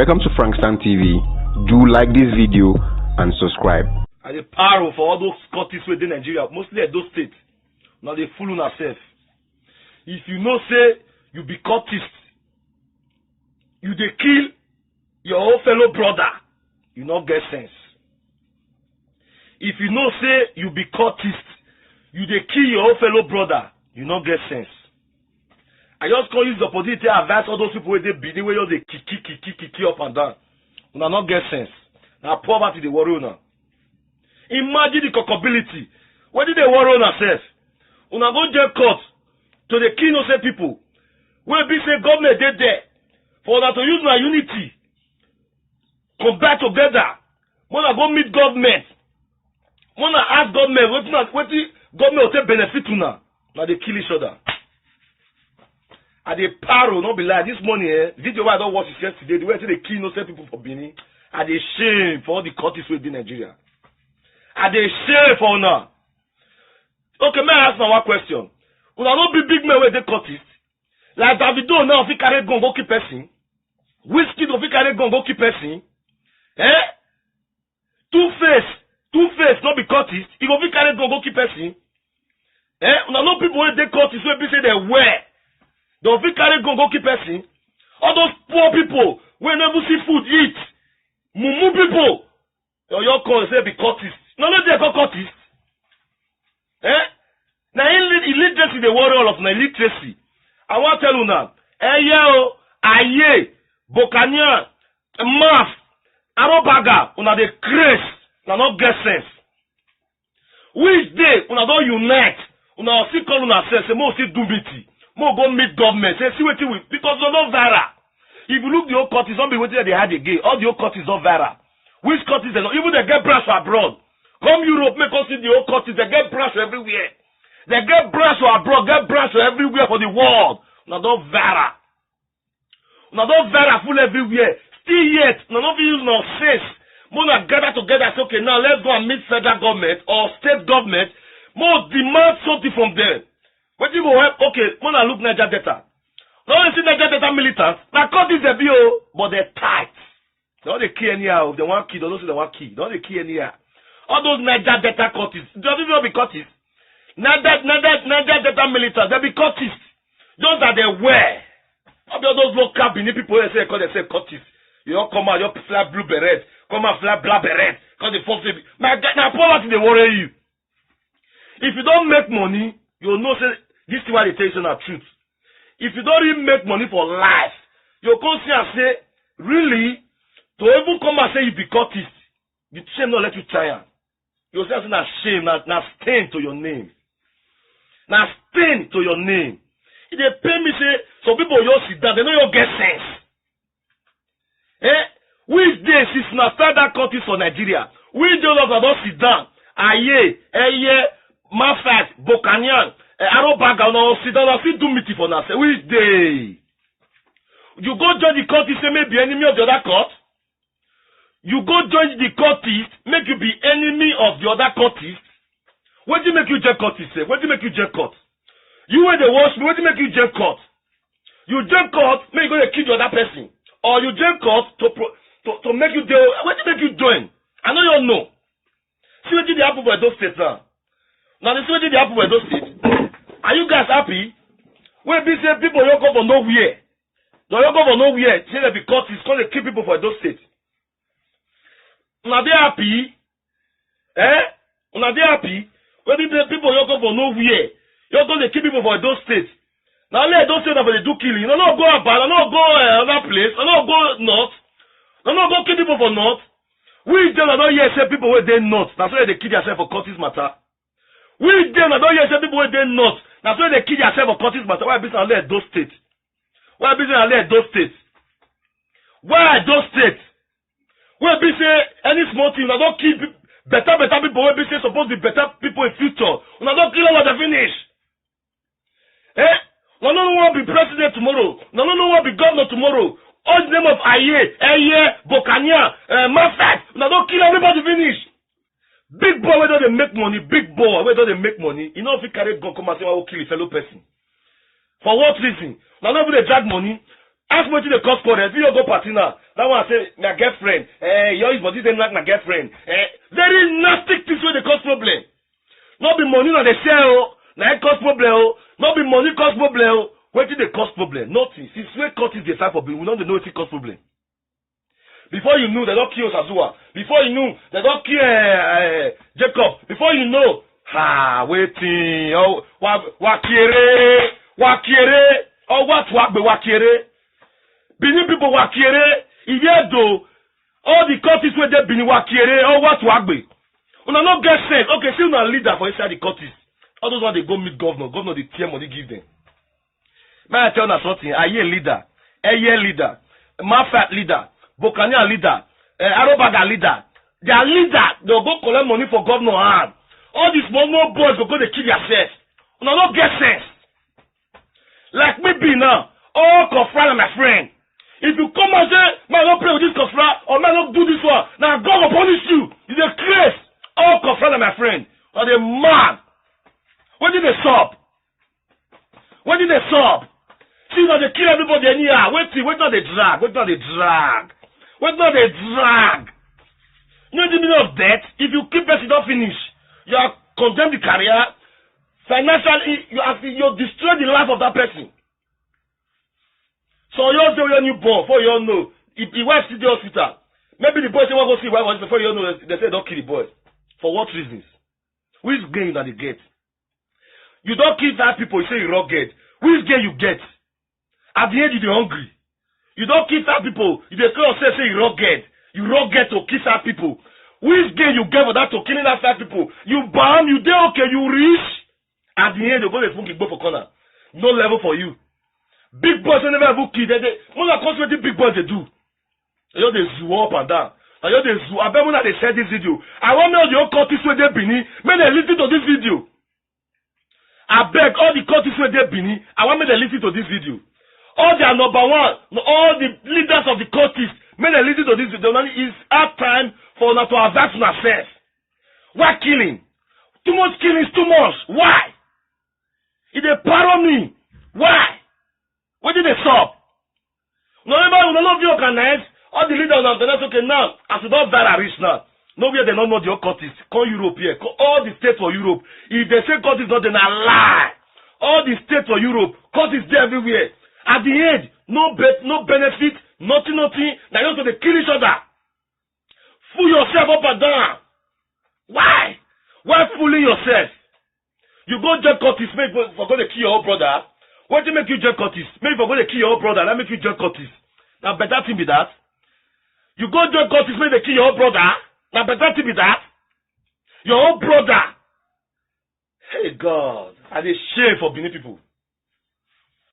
Welcome to Frankstan TV. Do like this video and subscribe. And the power for all those Scottish within Nigeria, mostly at those states. Now they fool on ourselves. If you know say you be Scottish, you dey kill your own fellow brother, you not get sense. If you know say you be Scottish, you dey kill your own fellow brother, you not get sense. I just call use the opportunity to advise all those people where they be the way they kiki up and down. Una not get sense. Now poverty they worry now. Imagine the cockability. Where did they worry on ourselves? Una go get caught to the key innocent people. Where be say government dead there for that to use my unity. Come back together. Wanna go meet government. Wanna ask government what the government will take benefit to now. Now they kill each other. And they paro, not be like this morning, video I don't watch it yesterday, the way they kill innocent people for Benin, and they shame for all the countries within Nigeria. And they shame for now. Okay, may I ask now one question? Will I not be big men where they Curtis? Like Davido now, if he carry gun, go keep person. Whiskey, if he carry gun, go keep person. Two-Face, not be Curtis. If he carry gun, go keep person. Will I not people where they Curtis, where they say they wear. Don't fit carry gun go keep person. All those poor people wey never see food eat. Mumu people. Your call say be Curtis. No, they call Curtis. Now illiteracy they worry all of na illiteracy. I want to tell you now. Aye, Bokania, Math, Arobaga, una dey craze, una not get sense. Which day una don't unite, una see call una sense, say mo see do meeting. More go meet government. Say, see what you will. Because they're not viral. If you look the old Curtis, don't be waiting that they had again. All the old Curtis not viral. Which Curtis they not? Even they get branch abroad. Come Europe, make us see the old Curtis. They get branch everywhere. They get branch abroad, get branch everywhere for the world. Now don't viral. Now don't viral full everywhere. Still yet, now not use no sense. More gather together. Say, okay, now let's go and meet federal government or state government. More demand something from them. What you go help? Okay, when I look Niger Delta. Now you see Niger Delta militants. Now cut this a bio, but they're tight. They don't they key anyhow. If they want key, they don't see they want key. They don't they key anyhow. All those Niger Delta Curtis. Doesn't even be Curtis. Niger Delta militants, they be Curtis. Those are they wear. All those local Benin people they say Curtis. You don't come out, you fly blue beret. Come out, fly black beret. Because the folks say, my God, now poverty they worry you. If you don't make money, you'll know say this is why they tell you the truth. If you don't even make money for life, you'll come see and say, really, to even come and say you be Curtis, the shame not let you try it. You'll say that's shame, now stain to your name. Now stain to your name. If they pay me say, some people you sit down, they know you get sense. Which day since now start that Curtis for Nigeria? Which day of don't sit down? Aye, Mafat, Bokanian, Arobaga, no, sit down and still do meeting for now. Say, which day? You go join the court, say, maybe enemy of the other court. You go join the courtist, make you be enemy of the other courtist. What do you make you jail courtist, say? What do you make you jail court? You were the worst, what do you make you jail court? You jail court, make you go to kill the other person. Or you jail court to make you deal. What do you make you join? I know you know. See what did happen for those states now? Now, this is what did happen with those states. Are you guys happy? When we say people don't go for nowhere. They don't go for nowhere. Say that because it's going to keep people for those states. Now, they happy. Now, they happy. When people don't go for nowhere. You're going to keep people for those states. Now, let those states that they do killing. No, go about. No, go another place. No, go north. No, go kill people for north. We don't hear say people where they north. That's why they kill themselves for Curtis matter. We them I don't hear say people where they not. That's why they kill themselves for Curtis matter. Why business let those states? Why business let those states? Why those states? Where be say any small thing, I don't kill better people where be say supposed to be better people in future. I don't kill all of the finish. No one be president tomorrow. No one be governor tomorrow. All the name of Aye, Bokania, Mafat. I don't kill everybody finish. Big boy, where do they make money? Big boy, where do they make money? You know if you carry gun come and say, I will kill a fellow person. For what reason? Now, nobody drag money. Ask me to the cause for it. If you go party now, that one say my girlfriend. Yours body they like my girlfriend. Very nasty things where they cause problem. Not be money na they share oh, na it cause problem oh. Not be money cause problem oh. What did they cause problem? Nothing. Since where cut is the type of bill, we don't know what it cause problem. Before you knew, they don't kill Sazua. Before you knew, they don't kill Jacob. Before you know, waiting. Oh, wakire, oh, what wakire. Benin people wakire. Even though all the countries where they Benin wakire, oh, what wakbe. Una not get sense. Okay, see una leader for inside the countries. All those ones they go meet governor. Governor they tear money give them. May I tell you something? A year leader, Mafat leader. Bokania leader, Arobaga leader, their leader, they'll go collect money for governor hand. All these small boys will go to kill themselves. No, not get sense. Like me be now, all Kofra my friend. If you come and say, man, don't play with this Kofra, or man, don't do this one, now God will punish you. It's a craze. All Kofra my friend. Or they mad. When did they stop? When did they stop? See, now they kill everybody anyhow. Wait till they drag. Wait not they drag. You know the meaning of death? If you keep it, don't finish. You are condemned the career. Financially, you destroy the life of that person. So you say you're newborn, before you all know. If the wife see the hospital, maybe the boy say, well, go see the wife before you all know, they say don't kill the boy. For what reasons? Which gain that they get? You don't kill that people, you say you rugged. Which gain you get? At the end, you're hungry. You don't kill that people. You don't say you rugged. You rugged to kill that people. Which gain you get for that to killing that people? You bomb, you dey okay, you rich. At the end, you go to the for corner. No level for you. Big boys they never ever kill. When I concentrate big boys they do. You know they zoo up and down. You know they zoo. I bet when they share this video. I want all the old countries where they Benin. May they listen to this video. I beg all the countries where they Benin. I want me to listen to this video. All their number one, all the leaders of the countries, may they listen to this video. It's hard time for us to advance ourselves. Why killing? Too much killing is too much. Why? If they pardon me, why? Where did they stop? None of you organize, all the leaders of the organize, okay, now, as we don't die rich now, nowhere they don't know the countries. Call Europe here, call all the states for Europe. If they say countries not, then I lie. All the states for Europe, countries there everywhere. At the end, no benefit, nothing. Now you have to kill each other. Fool yourself up and down. Why? Why fooling yourself? You go join Curtis, make for going to kill your own brother. What do you make you join Curtis? Maybe for going to kill your own brother, that make you join Curtis. Now better thing be that. You go join Curtis, make they kill your own brother. Now better thing be that. Your own brother. Hey God, and they shame for Benin people.